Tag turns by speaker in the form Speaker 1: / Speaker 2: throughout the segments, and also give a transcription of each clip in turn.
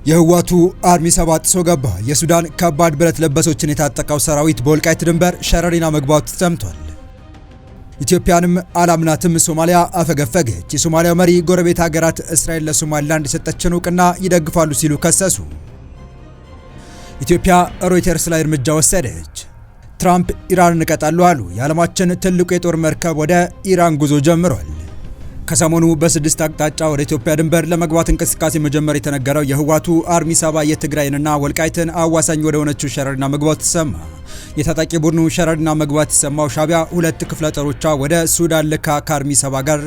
Speaker 1: የህዋቱ አርሚ 7 ሰው ገባ። የሱዳን ከባድ ብረት ለበሶችን የታጠቀው ሰራዊት በወልቃይት ድንበር ሸረሪና መግባቱ ተሰምቷል። ኢትዮጵያንም አላምናትም ሶማሊያ አፈገፈገች። የሶማሊያው መሪ ጎረቤት ሀገራት እስራኤል ለሶማሊላንድ የሰጠችን እውቅና ይደግፋሉ ሲሉ ከሰሱ። ኢትዮጵያ ሮይተርስ ላይ እርምጃ ወሰደች። ትራምፕ ኢራንን እቀጣለሁ አሉ። የዓለማችን ትልቁ የጦር መርከብ ወደ ኢራን ጉዞ ጀምሯል። ከሰሞኑ በስድስት አቅጣጫ ወደ ኢትዮጵያ ድንበር ለመግባት እንቅስቃሴ መጀመር የተነገረው የህዋቱ አርሚ 7 የትግራይንና ወልቃይትን አዋሳኝ ወደ ሆነችው ሸረሪና መግባቱ ተሰማ። የታጣቂ ቡድኑ ሸረሪና መግባት የተሰማው ሻቢያ ሁለት ክፍለ ጦሮቿ ወደ ሱዳን ልካ ከአርሚ 7 ጋር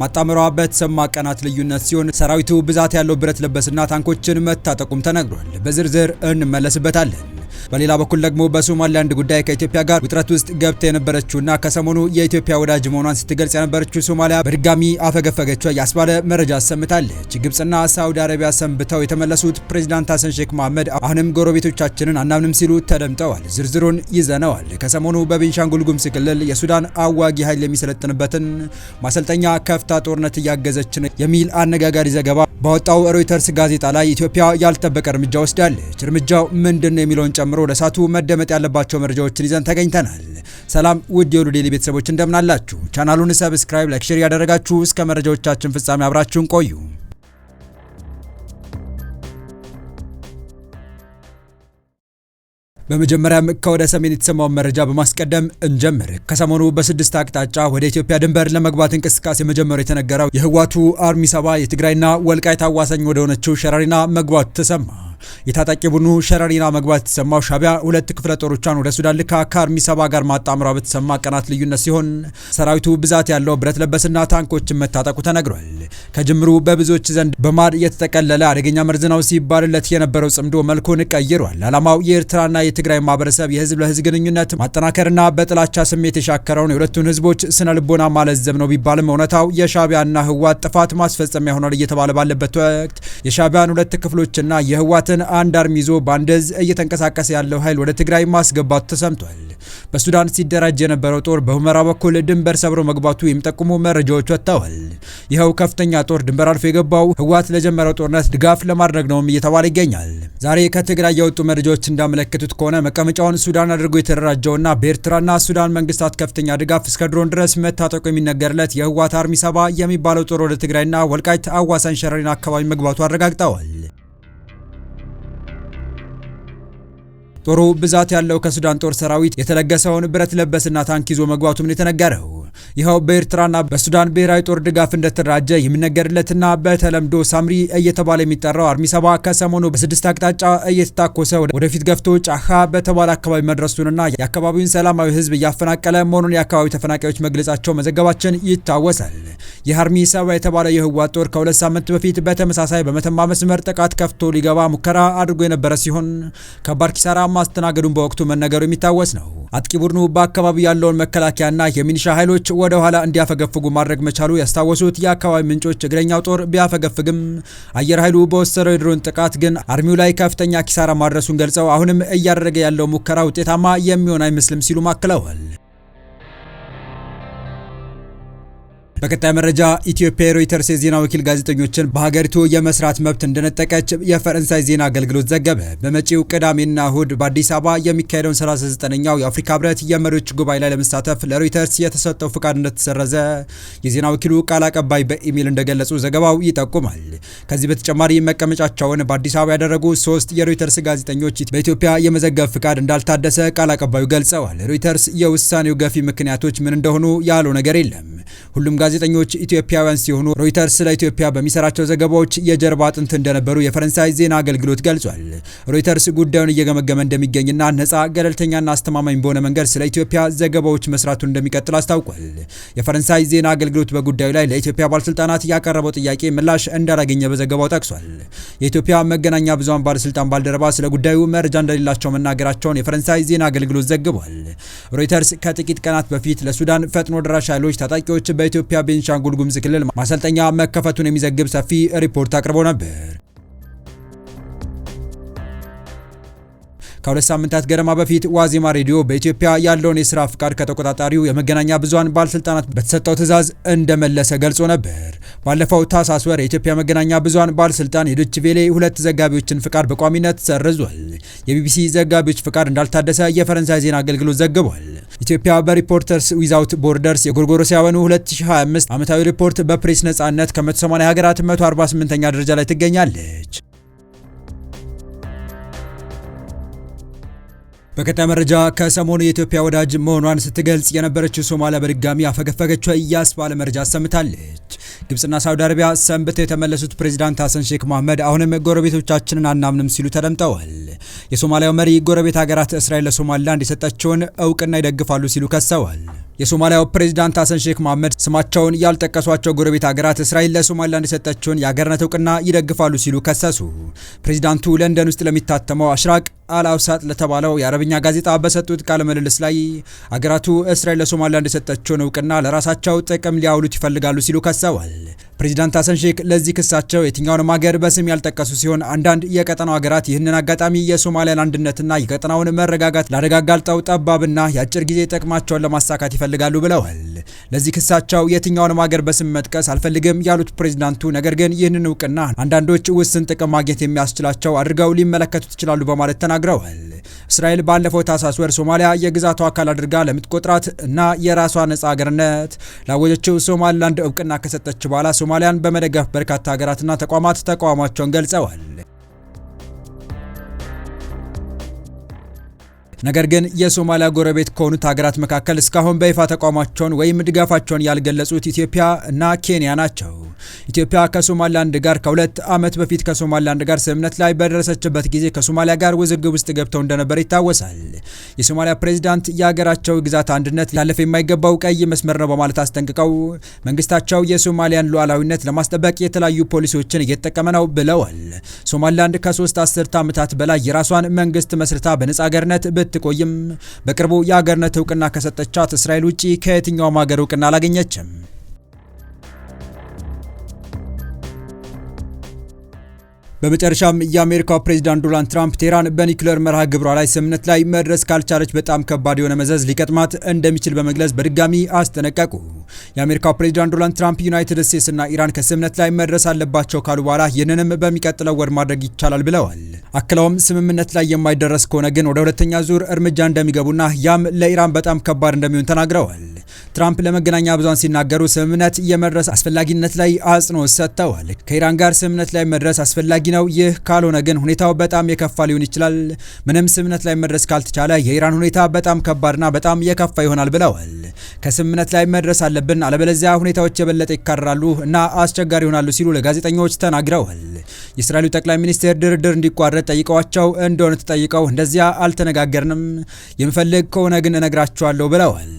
Speaker 1: ማጣመሯ በተሰማ ቀናት ልዩነት ሲሆን ሰራዊቱ ብዛት ያለው ብረት ለበስና ታንኮችን መታጠቁም ተነግሯል። በዝርዝር እንመለስበታለን። በሌላ በኩል ደግሞ በሶማሊላንድ ጉዳይ ከኢትዮጵያ ጋር ውጥረት ውስጥ ገብታ የነበረችውና ከሰሞኑ የኢትዮጵያ ወዳጅ መሆኗን ስትገልጽ የነበረችው ሶማሊያ በድጋሚ አፈገፈገች ያስባለ መረጃ አሰምታለች። ግብጽና ሳውዲ አረቢያ ሰንብተው የተመለሱት ፕሬዝዳንት ሐሰን ሼክ መሐመድ አሁንም ጎረቤቶቻችንን አናምንም ሲሉ ተደምጠዋል። ዝርዝሩን ይዘነዋል። ከሰሞኑ በቤንሻንጉል ጉሙዝ ክልል የሱዳን አዋጊ ኃይል የሚሰለጥንበትን ማሰልጠኛ ከፍታ ጦርነት እያገዘች ነው የሚል አነጋጋሪ ዘገባ ባወጣው ሮይተርስ ጋዜጣ ላይ ኢትዮጵያ ያልተጠበቀ እርምጃ ወስዳለች። እርምጃው ምንድነው የሚለውን ጨምሮ ለሳቱ መደመጥ ያለባቸው መረጃዎችን ይዘን ተገኝተናል። ሰላም ውድ የሁሉ ዴይሊ ቤተሰቦች እንደምናላችሁ። ቻናሉን ሰብስክራይብ፣ ላይክ፣ ሼር ያደረጋችሁ እስከ መረጃዎቻችን ፍጻሜ አብራችሁን ቆዩ። በመጀመሪያም ከወደ ሰሜን የተሰማውን መረጃ በማስቀደም እንጀምር። ከሰሞኑ በስድስት አቅጣጫ ወደ ኢትዮጵያ ድንበር ለመግባት እንቅስቃሴ መጀመሩ የተነገረው የህዋቱ አርሚ 7 የትግራይና ወልቃይት አዋሳኝ ወደ ሆነችው ሸረሪና መግባቱ ተሰማ። የታጣቂ ቡድኑ ሸረሪና መግባት የተሰማው ሻቢያ ሁለት ክፍለ ጦሮቿን ወደ ሱዳን ልካ ከአርሚ 7 ጋር ማጣመሯ በተሰማ ቀናት ልዩነት ሲሆን ሰራዊቱ ብዛት ያለው ብረት ለበስና ታንኮችን መታጠቁ ተነግሯል። ከጅምሩ በብዙዎች ዘንድ በማር የተጠቀለለ አደገኛ መርዝ ነው ሲባልለት የነበረው ጽምዶ መልኩን ቀይሯል። ዓላማው የኤርትራና የትግራይ ማህበረሰብ የህዝብ ለህዝብ ግንኙነት ማጠናከርና በጥላቻ ስሜት የሻከረውን የሁለቱን ህዝቦች ስነ ልቦና ማለዘብ ነው ቢባልም እውነታው የሻቢያና ህዋት ጥፋት ማስፈጸሚያ ሆኗል እየተባለ ባለበት ወቅት የሻቢያን ሁለት ክፍሎችና የህዋትን አንድ አርሚ ይዞ ባንደዝ እየተንቀሳቀሰ ያለው ኃይል ወደ ትግራይ ማስገባቱ ተሰምቷል። በሱዳን ሲደራጅ የነበረው ጦር በሁመራ በኩል ድንበር ሰብሮ መግባቱ የሚጠቁሙ መረጃዎች ወጥተዋል። ይኸው ከፍተኛ ጦር ድንበር አልፎ የገባው ህዋት ለጀመረው ጦርነት ድጋፍ ለማድረግ ነውም እየተባለ ይገኛል። ዛሬ ከትግራይ የወጡ መረጃዎች እንዳመለከቱት ከሆነ መቀመጫውን ሱዳን አድርጎ የተደራጀውና በኤርትራና ሱዳን መንግስታት ከፍተኛ ድጋፍ እስከ ድሮን ድረስ መታጠቁ የሚነገርለት የህዋት አርሚ 7 የሚባለው ጦር ወደ ትግራይና ወልቃይት አዋሳኝ ሸረሪና አካባቢ መግባቱ አረጋግጠዋል። ጦሩ ብዛት ያለው ከሱዳን ጦር ሰራዊት የተለገሰውን ብረት ለበስና ታንክ ይዞ መግባቱም የተነገረው ይኸው በኤርትራና በሱዳን ብሔራዊ ጦር ድጋፍ እንደተደራጀ የሚነገርለትና በተለምዶ ሳምሪ እየተባለ የሚጠራው አርሚ 7 ከሰሞኑ በስድስት አቅጣጫ እየተታኮሰ ወደፊት ገፍቶ ጫካ በተባለ አካባቢ መድረሱንና የአካባቢውን ሰላማዊ ህዝብ እያፈናቀለ መሆኑን የአካባቢው ተፈናቃዮች መግለጻቸው መዘገባችን ይታወሳል። የአርሚ 7 የተባለ የህዋት ጦር ከሁለት ሳምንት በፊት በተመሳሳይ በመተማ መስመር ጥቃት ከፍቶ ሊገባ ሙከራ አድርጎ የነበረ ሲሆን ከባድ ኪሳራ ማስተናገዱን በወቅቱ መነገሩ የሚታወስ ነው። አጥቂ ቡድኑ በአካባቢው ያለውን መከላከያና የሚኒሻ ኃይሎች ወደ ኋላ እንዲያፈገፍጉ ማድረግ መቻሉ ያስታወሱት የአካባቢ ምንጮች እግረኛው ጦር ቢያፈገፍግም አየር ኃይሉ በወሰደው የድሮን ጥቃት ግን አርሚው ላይ ከፍተኛ ኪሳራ ማድረሱን ገልጸው አሁንም እያደረገ ያለው ሙከራ ውጤታማ የሚሆን አይመስልም ሲሉ አክለዋል። በቀጣይ መረጃ ኢትዮጵያ ሮይተርስ የዜና ወኪል ጋዜጠኞችን በሀገሪቱ የመስራት መብት እንደነጠቀች የፈረንሳይ ዜና አገልግሎት ዘገበ። በመጪው ቅዳሜና እሁድ በአዲስ አበባ የሚካሄደውን 39ኛው የአፍሪካ ህብረት የመሪዎች ጉባኤ ላይ ለመሳተፍ ለሮይተርስ የተሰጠው ፍቃድ እንደተሰረዘ የዜና ወኪሉ ቃል አቀባይ በኢሜል እንደገለጹ ዘገባው ይጠቁማል። ከዚህ በተጨማሪ መቀመጫቸውን በአዲስ አበባ ያደረጉ 3 የሮይተርስ ጋዜጠኞች በኢትዮጵያ የመዘገብ ፍቃድ እንዳልታደሰ ቃል አቀባዩ ገልጸዋል። ሮይተርስ የውሳኔው ገፊ ምክንያቶች ምን እንደሆኑ ያለው ነገር የለም። ሁሉም ጋዜጠኞች ኢትዮጵያውያን ሲሆኑ ሮይተርስ ለኢትዮጵያ በሚሰራቸው ዘገባዎች የጀርባ አጥንት እንደነበሩ የፈረንሳይ ዜና አገልግሎት ገልጿል። ሮይተርስ ጉዳዩን እየገመገመ እንደሚገኝና ነፃ ገለልተኛና አስተማማኝ በሆነ መንገድ ስለ ኢትዮጵያ ዘገባዎች መስራቱን እንደሚቀጥል አስታውቋል። የፈረንሳይ ዜና አገልግሎት በጉዳዩ ላይ ለኢትዮጵያ ባለስልጣናት ያቀረበው ጥያቄ ምላሽ እንዳላገኘ በዘገባው ጠቅሷል። የኢትዮጵያ መገናኛ ብዙሃን ባለስልጣን ባልደረባ ስለ ጉዳዩ መረጃ እንደሌላቸው መናገራቸውን የፈረንሳይ ዜና አገልግሎት ዘግቧል። ሮይተርስ ከጥቂት ቀናት በፊት ለሱዳን ፈጥኖ ደራሽ ኃይሎች ታጣቂዎች በኢትዮጵያ ቤንሻንጉል ጉሙዝ ክልል ማሰልጠኛ መከፈቱን የሚዘግብ ሰፊ ሪፖርት አቅርቦ ነበር። ከሁለት ሳምንታት ገደማ በፊት ዋዜማ ሬዲዮ በኢትዮጵያ ያለውን የስራ ፍቃድ ከተቆጣጣሪው የመገናኛ ብዙሃን ባለስልጣናት በተሰጠው ትዕዛዝ እንደመለሰ ገልጾ ነበር። ባለፈው ታህሳስ ወር የኢትዮጵያ መገናኛ ብዙሃን ባለስልጣን የዶይቼ ቬለ 2 ዘጋቢዎችን ፍቃድ በቋሚነት ሰርዟል። የቢቢሲ ዘጋቢዎች ፍቃድ እንዳልታደሰ የፈረንሳይ ዜና አገልግሎት ዘግቧል። ኢትዮጵያ በሪፖርተርስ ዊዛውት ቦርደርስ የጎርጎሮሳውያኑ 2025 ዓመታዊ ሪፖርት በፕሬስ ነጻነት ከ180 ሀገራት 148ኛ ደረጃ ላይ ትገኛለች። በቀጣይ መረጃ ከሰሞኑ የኢትዮጵያ ወዳጅ መሆኗን ስትገልጽ የነበረችው ሶማሊያ በድጋሚ አፈገፈገች እያስባለ መረጃ አሰምታለች። ግብጽና ሳውዲ አረቢያ ሰንብተው የተመለሱት ፕሬዚዳንት ሐሰን ሼክ መሐመድ አሁንም ጎረቤቶቻችንን አናምንም ሲሉ ተደምጠዋል። የሶማሊያው መሪ ጎረቤት ሀገራት እስራኤል ለሶማሊላንድ የሰጠችውን እውቅና ይደግፋሉ ሲሉ ከሰዋል። የሶማሊያው ፕሬዚዳንት ሐሰን ሼክ መሐመድ ስማቸውን ያልጠቀሷቸው ጎረቤት ሀገራት እስራኤል ለሶማሊላንድ የሰጠችውን የአገርነት እውቅና ይደግፋሉ ሲሉ ከሰሱ። ፕሬዚዳንቱ ለንደን ውስጥ ለሚታተመው አሽራቅ አልአውሳጥ ለተባለው የአረብኛ ጋዜጣ በሰጡት ቃለ ምልልስ ላይ አገራቱ እስራኤል ለሶማሊላንድ የሰጠችውን እውቅና ለራሳቸው ጥቅም ሊያውሉት ይፈልጋሉ ሲሉ ከሰዋል። ፕሬዚዳንት ሐሰን ሼክ ለዚህ ክሳቸው የትኛውንም ሀገር በስም ያልጠቀሱ ሲሆን አንዳንድ የቀጠናው ሀገራት ይህንን አጋጣሚ የሶማሊያን አንድነትና የቀጠናውን መረጋጋት ለአደጋ አጋልጠው ጠባብና የአጭር ጊዜ ጥቅማቸውን ለማሳካት ይፈልጋሉ ብለዋል። ለዚህ ክሳቸው የትኛውንም ሀገር በስም መጥቀስ አልፈልግም ያሉት ፕሬዚዳንቱ ነገር ግን ይህንን እውቅና አንዳንዶች ውስን ጥቅም ማግኘት የሚያስችላቸው አድርገው ሊመለከቱት ይችላሉ በማለት ተናግረዋል። እስራኤል ባለፈው ታህሳስ ወር ሶማሊያ የግዛቷ አካል አድርጋ ለምትቆጥራት እና የራሷ ነጻ ሀገርነት ላወጀችው ሶማሊላንድ እውቅና ከሰጠች በኋላ ሶማሊያን በመደገፍ በርካታ ሀገራትና ተቋማት ተቃውሟቸውን ገልጸዋል። ነገር ግን የሶማሊያ ጎረቤት ከሆኑት ሀገራት መካከል እስካሁን በይፋ ተቃውሟቸውን ወይም ድጋፋቸውን ያልገለጹት ኢትዮጵያ እና ኬንያ ናቸው። ኢትዮጵያ ከሶማሊላንድ ጋር ከ2 ዓመት በፊት ከሶማሊላንድ ጋር ስምምነት ላይ በደረሰችበት ጊዜ ከሶማሊያ ጋር ውዝግብ ውስጥ ገብተው እንደነበር ይታወሳል። የሶማሊያ ፕሬዝዳንት የሀገራቸው ግዛት አንድነት ላለፈ የማይገባው ቀይ መስመር ነው በማለት አስጠንቅቀው መንግስታቸው የሶማሊያን ሉዓላዊነት ለማስጠበቅ የተለያዩ ፖሊሲዎችን እየተጠቀመ ነው ብለዋል። ሶማሊላንድ ከ3 አስርተ ዓመታት በላይ የራሷን መንግስት መስርታ በነጻ ሀገርነት ብትቆይም በቅርቡ የሀገርነት እውቅና ከሰጠቻት እስራኤል ውጪ ከየትኛውም ሀገር እውቅና አላገኘችም። በመጨረሻም የአሜሪካው ፕሬዝዳንት ዶናልድ ትራምፕ ቴህራን በኒውክሌር መርሃ ግብሯ ላይ ስምምነት ላይ መድረስ ካልቻለች በጣም ከባድ የሆነ መዘዝ ሊገጥማት እንደሚችል በመግለጽ በድጋሚ አስጠነቀቁ። የአሜሪካው ፕሬዝዳንት ዶናልድ ትራምፕ ዩናይትድ ስቴትስ እና ኢራን ከስምምነት ላይ መድረስ አለባቸው ካሉ በኋላ ይህንንም በሚቀጥለው ወር ማድረግ ይቻላል ብለዋል። አክለውም ስምምነት ላይ የማይደረስ ከሆነ ግን ወደ ሁለተኛ ዙር እርምጃ እንደሚገቡና ያም ለኢራን በጣም ከባድ እንደሚሆን ተናግረዋል። ትራምፕ ለመገናኛ ብዙሃን ሲናገሩ ስምምነት የመድረስ አስፈላጊነት ላይ አጽንኦት ሰጥተዋል። ከኢራን ጋር ስምምነት ላይ መድረስ አስፈላጊ ነው። ይህ ካልሆነ ግን ሁኔታው በጣም የከፋ ሊሆን ይችላል። ምንም ስምምነት ላይ መድረስ ካልተቻለ የኢራን ሁኔታ በጣም ከባድና በጣም የከፋ ይሆናል ብለዋል። ከስምምነት ላይ መድረስ አለብን፣ አለበለዚያ ሁኔታዎች የበለጠ ይካረራሉ እና አስቸጋሪ ይሆናሉ ሲሉ ለጋዜጠኞች ተናግረዋል። የእስራኤሉ ጠቅላይ ሚኒስትር ድርድር እንዲቋረጥ ጠይቀዋቸው እንደሆነ ተጠይቀው እንደዚያ አልተነጋገርንም፣ የምፈልግ ከሆነ ግን እነግራቸዋለሁ ብለዋል።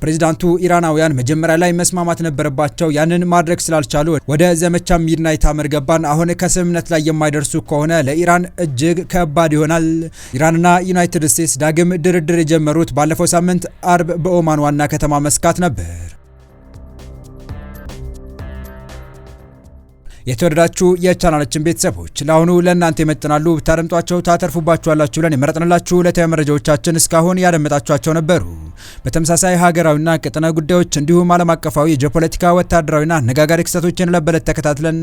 Speaker 1: ፕሬዚዳንቱ ኢራናውያን መጀመሪያ ላይ መስማማት ነበረባቸው፣ ያንን ማድረግ ስላልቻሉ ወደ ዘመቻ ሚድናይት አመር ገባን። አሁን ከስምምነት ላይ የማይደርሱ ከሆነ ለኢራን እጅግ ከባድ ይሆናል። ኢራንና ዩናይትድ ስቴትስ ዳግም ድርድር የጀመሩት ባለፈው ሳምንት አርብ በኦማን ዋና ከተማ መስካት ነበር። የተወደዳችሁ የቻናላችን ቤተሰቦች ለአሁኑ ለእናንተ ይመጥናሉ ብታደምጧቸው ታተርፉባችኋላችሁ ብለን የመረጥንላችሁ ዕለታዊ መረጃዎቻችን እስካሁን ያደመጣችኋቸው ነበሩ። በተመሳሳይ ሀገራዊና ቀጠናዊ ጉዳዮች እንዲሁም ዓለም አቀፋዊ የጂኦፖለቲካ ወታደራዊና አነጋጋሪ ክስተቶችን ለበለት ተከታትለን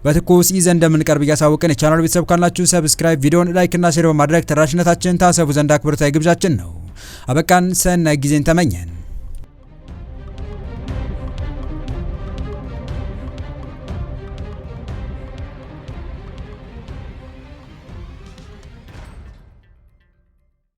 Speaker 1: በትኩስ ይዘን እንደምንቀርብ እያሳወቅን የቻናሉ ቤተሰብ ካላችሁ ሰብስክራይብ፣ ቪዲዮን ላይክ እና ሼር በማድረግ ተደራሽነታችን ታሰፉ ዘንድ አክብሮታዊ ግብዣችን ነው። አበቃን። ሰናይ ጊዜን ተመኘን።